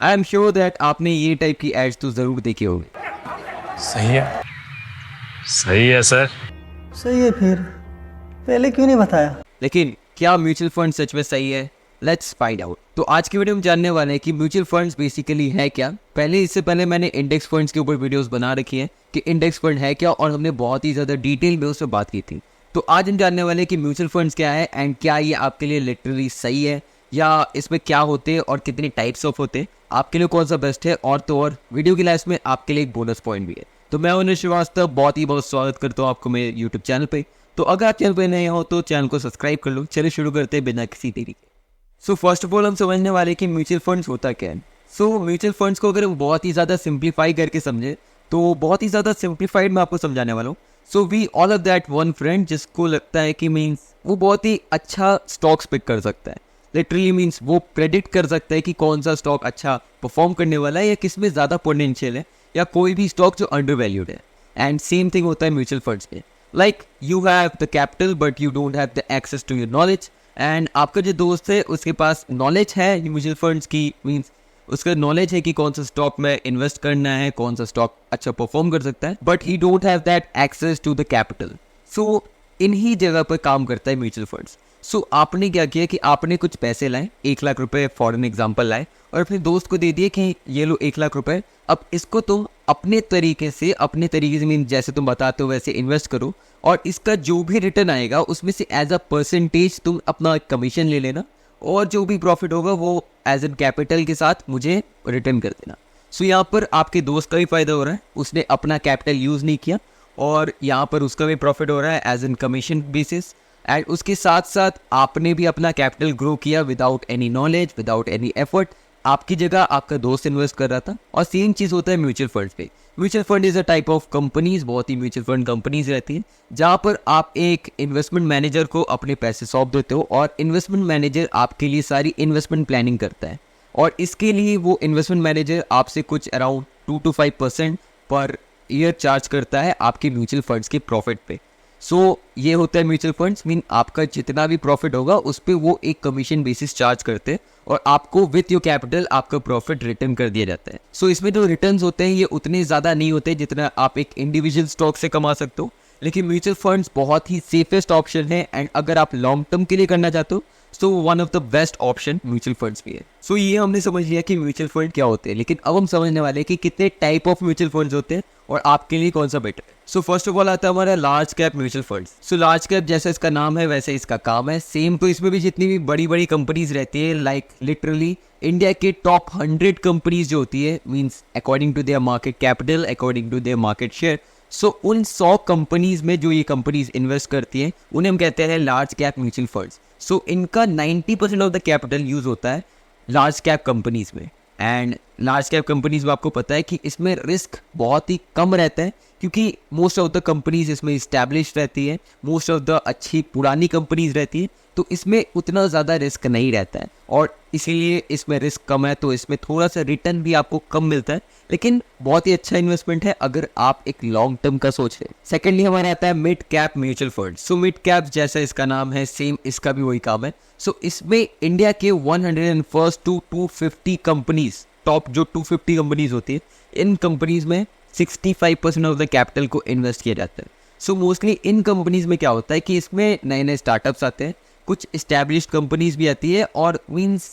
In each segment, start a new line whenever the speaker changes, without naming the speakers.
I am sure that आपने ये type की एड्स तो जरूर देखी होगी।
सही है, सही है सर।
सही है, फिर पहले क्यों नहीं बताया?
लेकिन क्या म्यूचुअल फंड सच में सही है? Let's find out. तो आज की वीडियो में जानने वाले हैं कि म्यूचुअल फंड्स बेसिकली है क्या। इससे पहले मैंने इंडेक्स फंड्स के ऊपर वीडियोस बना रखी हैं कि इंडेक्स फंड है क्या, और हमने बहुत ही ज़्यादा डिटेल में उस पर बात की थी। तो आज हम जानने वाले हैं कि म्यूचुअल फंड्स क्या है एंड क्या ये आपके लिए लिटरली सही है, या इसमें क्या होते हैं और कितने टाइप्स ऑफ होते हैं, आपके लिए कौन सा बेस्ट है। और तो और वीडियो की लास्ट में आपके लिए एक बोनस पॉइंट भी है। तो मैं उन्हें श्रीवास्तव बहुत स्वागत करता हूँ आपको मेरे यूट्यूब चैनल पे। तो अगर आप चैनल पे नए हो तो चैनल को सब्सक्राइब कर लो। चलिए शुरू करते हैं बिना किसी देरी के। सो फर्स्ट ऑफ ऑल हम समझने वाले कि म्यूचुअल फंड्स होता क्या है। सो म्यूचुअल फंड्स को अगर हम बहुत ही ज़्यादा सिंप्लीफाई करके समझे तो बहुत ही ज़्यादा सिंप्लीफाइड मैं आपको समझाने वाला हूँ। So we all of that one friend जिसको लगता है कि मीन्स वो बहुत ही अच्छा स्टॉक्स पिक कर सकता है। लिटरली मीन्स वो प्रेडिक्ट कर सकता है कि कौन सा स्टॉक अच्छा परफॉर्म करने वाला है या किस में ज़्यादा पोटेंशियल है, या कोई भी स्टॉक जो अंडर वैल्यूड है। एंड सेम थिंग होता है म्यूचुअल फंड्स में। Like you have the capital but you don't have the access to your knowledge. And आपका जो दोस्त है उसके पास नॉलेज है म्यूचुअल फंड्स की, मीन्स उसका नॉलेज है कि कौन सा स्टॉक में इन्वेस्ट करना है, कौन सा स्टॉक अच्छा परफॉर्म कर सकता है, but he don't have that access to the capital. So इन्हीं जगह पर काम करता है म्यूचुअल फंड्स। सो आपने क्या किया कि आपने कुछ पैसे लाए, 1 लाख रुपए फॉर एन एग्जाम्पल लाए, और अपने दोस्त को दे दिए कि ये लो 1 लाख रुपए, अब इसको तुम अपने तरीके से मीन जैसे तुम बताते हो वैसे इन्वेस्ट करो, और इसका जो भी रिटर्न आएगा उसमें से एज अ परसेंटेज तुम अपना कमीशन ले लेना, और जो भी प्रॉफिट होगा वो एज एन कैपिटल के साथ मुझे रिटर्न कर देना। सो यहाँ पर आपके दोस्त का भी फायदा हो रहा है, उसने अपना कैपिटल यूज़ नहीं किया, और यहाँ पर उसका भी प्रॉफिट हो रहा है as an commission basis. And उसके साथ साथ आपने भी अपना कैपिटल ग्रो किया without any knowledge, without any effort. आपकी जगह आपका दोस्त इन्वेस्ट कर रहा था। और सेम चीज़ होता है म्यूचुअल फंड्स पे। Mutual fund is a type of companies, बहुत ही म्यूचुअल फंड कंपनीज रहती हैं जहाँ पर आप एक इन्वेस्टमेंट मैनेजर को अपने पैसे सौंप देते हो, और इन्वेस्टमेंट मैनेजर आपके लिए सारी इन्वेस्टमेंट प्लानिंग करता है, और इसके लिए वो इन्वेस्टमेंट मैनेजर आपसे कुछ around 2 to 5% per year charge करता है आपके म्यूचुअल फंड्स के प्रॉफिट पे। सो ये होता है म्यूचुअल फंड्स, मीन आपका जितना भी प्रॉफिट होगा उस पर वो एक कमीशन बेसिस चार्ज करते हैं, और आपको विथ योर कैपिटल आपका प्रॉफिट रिटर्न कर दिया जाता है। सो इसमें जो रिटर्न्स होते हैं ये उतने ज़्यादा नहीं होते जितना आप एक इंडिविजुअल स्टॉक से कमा सकते हो, लेकिन म्यूचुअल फंड्स बहुत ही सेफेस्ट ऑप्शन है। एंड अगर आप लॉन्ग टर्म के लिए करना चाहते हो so one of the best option mutual funds भी है। सो ये हमने समझ लिया कि म्यूचुअल फंड क्या होते हैं, लेकिन अब हम समझने वाले हैं कि कितने टाइप ऑफ म्यूचुअल फंड्स होते हैं और आपके लिए कौन सा बेटर है। सो फर्स्ट ऑफ ऑल आता है हमारा large cap mutual funds. So large cap जैसा इसका नाम है वैसे इसका काम है सेम। तो इसमें भी जितनी भी बड़ी बड़ी कंपनीज रहती है, लाइक लिटरली इंडिया के टॉप 100 कंपनीज जो होती है, means according to their market capital, according to their market share. So उन 100 कंपनीज में जो ये कंपनीज इन्वेस्ट करती हैं उन्हें हम कहते हैं लार्ज कैप म्यूचुअल फंड्स। सो इनका 90% ऑफ द कैपिटल यूज होता है लार्ज कैप कंपनीज में। एंड लार्ज कैप कंपनीज में आपको पता है कि इसमें रिस्क बहुत ही कम रहता है, क्योंकि मोस्ट ऑफ द कंपनीज इसमें इस्टेब्लिश रहती है, मोस्ट ऑफ द अच्छी पुरानी कंपनीज रहती है, तो इसमें उतना ज़्यादा रिस्क नहीं रहता है, और इसीलिए इसमें रिस्क कम है, तो इसमें थोड़ा सा रिटर्न भी आपको कम मिलता है, लेकिन बहुत ही अच्छा इन्वेस्टमेंट है अगर आप एक लॉन्ग टर्म का सोच रहे हैं। सेकेंडली हमारे आता है mid cap mutual fund. So mid cap जैसा इसका नाम है सेम इसका भी वही काम है। सो इसमें इंडिया के 101 to 250 कंपनीज, टॉप जो 250 कंपनीज होती है, इन कंपनीज में 65% ऑफ द कैपिटल को इन्वेस्ट किया जाता है। सो मोस्टली इन कंपनीज में क्या होता है कि इसमें नए नए स्टार्टअप्स आते हैं, कुछ इस्टेब्लिश्ड कंपनीज भी आती है, और मीन्स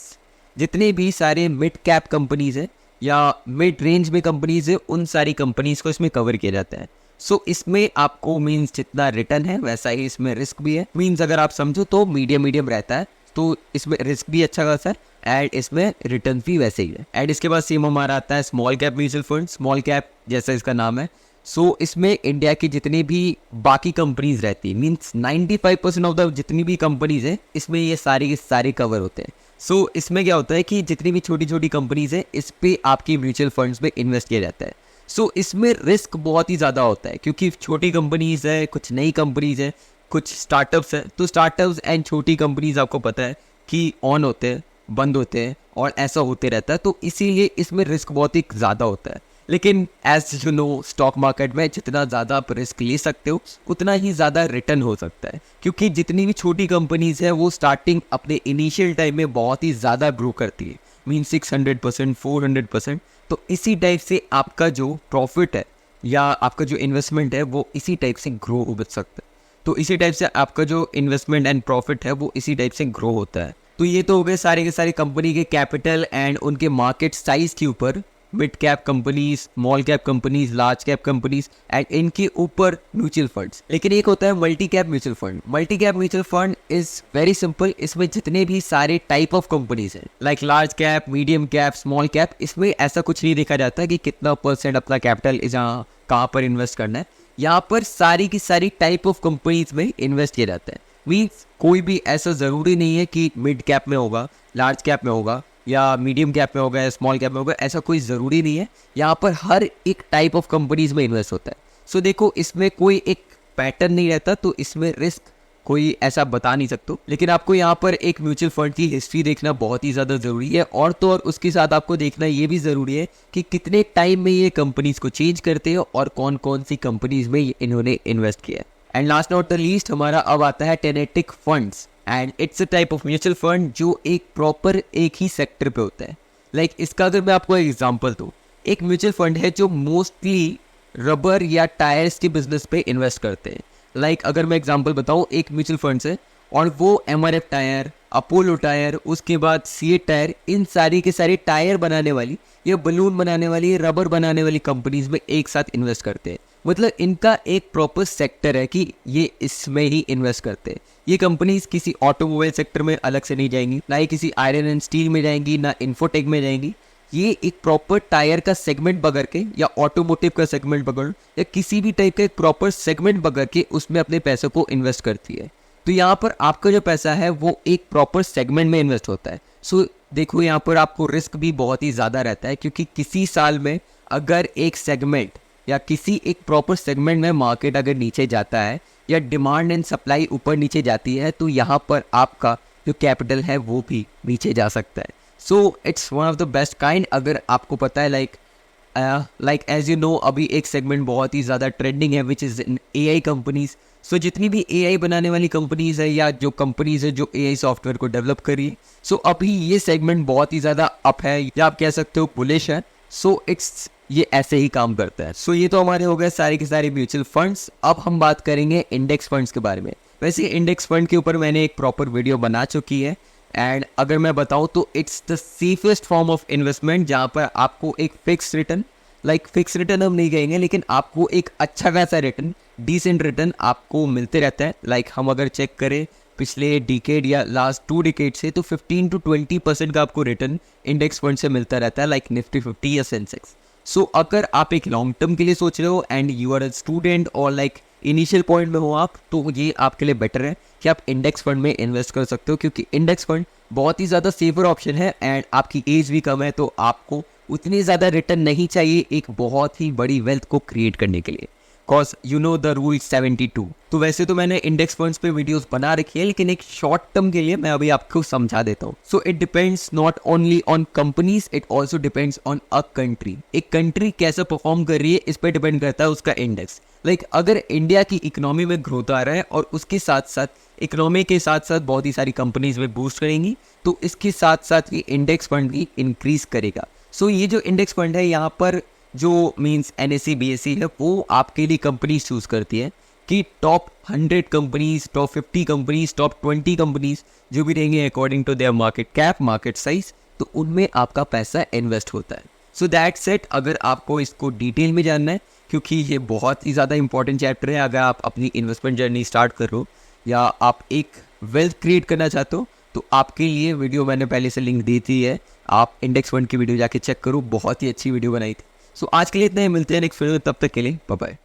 जितने भी सारे मिड कैप कंपनीज है या मिड रेंज में कंपनीज है उन सारी कंपनीज को इसमें कवर किया जाता है। सो इसमें आपको मीन्स जितना रिटर्न है वैसा ही इसमें रिस्क भी है। मीन्स अगर आप समझो तो मीडियम रहता है, तो इसमें रिस्क भी अच्छा खासा है एंड इसमें रिटर्न भी वैसे ही है। एंड इसके बाद सेम हमारा आता है small cap mutual fund. Small cap जैसा इसका नाम है। सो इसमें इंडिया की जितनी भी बाकी कंपनीज रहती है, मीन्स 95% ऑफ द जितनी भी कंपनीज है इसमें ये सारे के सारे कवर होते हैं। सो इसमें क्या होता है कि जितनी भी छोटी छोटी कंपनीज है इस पे आपकी म्यूचुअल फंड्स में इन्वेस्ट किया जाता है। सो इसमें रिस्क बहुत ही ज़्यादा होता है, क्योंकि छोटी कंपनीज है, कुछ नई कंपनीज है, कुछ स्टार्टअप्स है। तो स्टार्टअप्स एंड छोटी कंपनीज आपको पता है कि ऑन होते हैं, बंद होते हैं, और ऐसा होते रहता है, तो इसीलिए इसमें रिस्क बहुत ही ज़्यादा होता है। लेकिन as you know stock market में जितना ज़्यादा आप रिस्क ले सकते हो उतना ही ज़्यादा रिटर्न हो सकता है, क्योंकि जितनी भी छोटी कंपनीज है वो स्टार्टिंग अपने इनिशियल टाइम में बहुत ही ज़्यादा ग्रो करती है। मीन 600%, 400%। तो इसी टाइप से आपका जो प्रॉफिट है या आपका जो इन्वेस्टमेंट है वो इसी टाइप से ग्रो हो सकता है। तो इसी टाइप से आपका जो इन्वेस्टमेंट एंड प्रॉफिट है वो इसी टाइप से ग्रो होता है। तो ये तो हो गए सारे के सारे कंपनी के कैपिटल एंड उनके मार्केट साइज के ऊपर, mid cap companies, small cap companies, large cap companies and इनके ऊपर म्यूचुअल फंड्स। लेकिन एक होता है multi cap mutual fund. Multi cap mutual fund is very simple. इसमें जितने भी सारे टाइप ऑफ कंपनीज हैं like large cap, medium cap, small cap, इसमें ऐसा कुछ नहीं देखा जाता कि कितना % अपना कैपिटल जहाँ कहाँ पर इन्वेस्ट करना है। यहाँ पर सारी की सारी टाइप ऑफ कंपनीज में इन्वेस्ट किया जाता है। मीन्स कोई भी ऐसा ज़रूरी नहीं है कि मिड कैप में होगा, लार्ज कैप में होगा या मीडियम कैप में होगा या स्मॉल कैप में होगा, ऐसा कोई ज़रूरी नहीं है। यहाँ पर हर एक टाइप ऑफ कंपनीज में इन्वेस्ट होता है। सो देखो, इसमें कोई एक पैटर्न नहीं रहता, तो इसमें रिस्क कोई ऐसा बता नहीं सकते। लेकिन आपको यहाँ पर एक म्यूचुअल फंड की हिस्ट्री देखना बहुत ही ज़्यादा ज़रूरी है, और तो और उसके साथ आपको देखना ये भी ज़रूरी है कि कितने टाइम में ये कंपनीज को चेंज करते हैं और कौन कौन सी कंपनीज में इन्होंने इन्वेस्ट किया है। And last not the least हमारा अब आता है टेनेटिक funds, and it's a type of mutual fund जो एक प्रॉपर एक ही सेक्टर पे होता है। लाइक इसका अगर मैं आपको एग्जांपल दूँ, एक म्यूचुअल फंड है जो मोस्टली रबर या टायर्स के बिजनेस पे इन्वेस्ट करते हैं। लाइक अगर मैं एग्जांपल बताऊँ, एक म्यूचुअल फंड से, और वो MRF टायर, अपोलो टायर, उसके बाद सीएट टायर, इन सारी के सारी टायर बनाने वाली या बलून बनाने वाली, रबर बनाने वाली कंपनीज में एक साथ इन्वेस्ट करते हैं। मतलब इनका एक प्रॉपर सेक्टर है कि ये इसमें ही इन्वेस्ट करते हैं। ये कंपनीज किसी ऑटोमोबाइल सेक्टर में अलग से नहीं जाएंगी, ना ही किसी आयरन एंड स्टील में जाएंगी, ना इन्फोटेक में जाएंगी। ये एक प्रॉपर टायर का सेगमेंट पकड़ के या ऑटोमोटिव का सेगमेंट पकड़ या किसी भी टाइप का एक प्रॉपर सेगमेंट पकड़ के उसमें अपने पैसों को इन्वेस्ट करती है। तो यहाँ पर आपका जो पैसा है वो एक प्रॉपर सेगमेंट में इन्वेस्ट होता है। सो देखो, यहाँ पर आपको रिस्क भी बहुत ही ज़्यादा रहता है, क्योंकि किसी साल में अगर एक सेगमेंट या किसी एक प्रॉपर सेगमेंट में मार्केट अगर नीचे जाता है या डिमांड एंड सप्लाई ऊपर नीचे जाती है, तो यहाँ पर आपका जो कैपिटल है वो भी नीचे जा सकता है। So it's one of the best kind. अगर आपको पता है लाइक एज यू नो, अभी एक सेगमेंट बहुत ही ज़्यादा ट्रेंडिंग है which is in AI companies. So जितनी भी AI बनाने वाली कंपनीज है या जो कंपनीज है जो AI सॉफ्टवेयर को डेवलप करी है, सो अभी ये सेगमेंट बहुत ही ज़्यादा अप है या आप कह सकते हो बुलिश है। सो इट्स ये ऐसे ही काम करता है। सो ये तो हमारे हो गए सारे के सारे म्यूचुअल फंड्स। अब हम बात करेंगे इंडेक्स फंड्स के बारे में। वैसे इंडेक्स फंड के ऊपर मैंने एक प्रॉपर वीडियो बना चुकी है, एंड अगर मैं बताऊं तो it's the safest form of investment, जहां पर आपको एक fix return, like fix return हम नहीं कहेंगे, लेकिन आपको एक अच्छा खासा रिटर्न, डिसेंट रिटर्न आपको मिलते रहता है। लाइक हम अगर चेक करें पिछले डिकेड या लास्ट 2 डिकेड से, तो 15 to 20% का आपको रिटर्न इंडेक्स फंड से मिलता रहता है, लाइक निफ्टी 50 या सेंसेक्स। सो अगर आप एक लॉन्ग टर्म के लिए सोच रहे हो and you are a student और लाइक इनिशियल पॉइंट में हो आप, तो ये आपके लिए बेटर है कि आप इंडेक्स फंड में इन्वेस्ट कर सकते हो, क्योंकि इंडेक्स फंड बहुत ही ज़्यादा सेफर ऑप्शन है एंड आपकी एज भी कम है, तो आपको उतनी ज़्यादा रिटर्न नहीं चाहिए एक बहुत ही बड़ी वेल्थ को क्रिएट करने के लिए। Cause you know the rule 72। तो वैसे तो मैंने इंडेक्स फंड्स पे वीडियोस बना रखी है, लेकिन एक शॉर्ट टर्म के लिए मैं अभी आपको समझा देता हूँ। So it depends not only on companies, it also depends on a country. एक कंट्री कैसे परफॉर्म कर रही है इस पर डिपेंड करता है उसका इंडेक्स। लाइक अगर इंडिया की इकोनॉमी में ग्रोथ आ रहा है और उसके साथ साथ इकोनॉमी के साथ साथ बहुत ही सारी कंपनीज में बूस्ट करेंगी, तो इसके साथ साथ ये इंडेक्स फंड भी इंक्रीज करेगा। सो ये जो इंडेक्स फंड है, यहाँ पर जो मींस NSE BSE है, वो आपके लिए कंपनीज चूज करती है कि top 100 companies, top 50 companies, top 20 companies जो भी रहेंगे according to their market cap, market size, तो उनमें आपका पैसा इन्वेस्ट होता है। So that's it. अगर आपको इसको डिटेल में जानना है, क्योंकि ये बहुत ही ज़्यादा इंपॉर्टेंट चैप्टर है, अगर आप अपनी इन्वेस्टमेंट जर्नी स्टार्ट कर रहे हो या आप एक वेल्थ क्रिएट करना चाहते हो, तो आपके लिए वीडियो मैंने पहले से लिंक दी थी है, आप इंडेक्स फंड की वीडियो जाके चेक करो, बहुत ही अच्छी वीडियो बनाई थी। सो आज के लिए इतना ही, मिलते हैं नेक्स्ट वीडियो में, तब तक के लिए बाय बाय।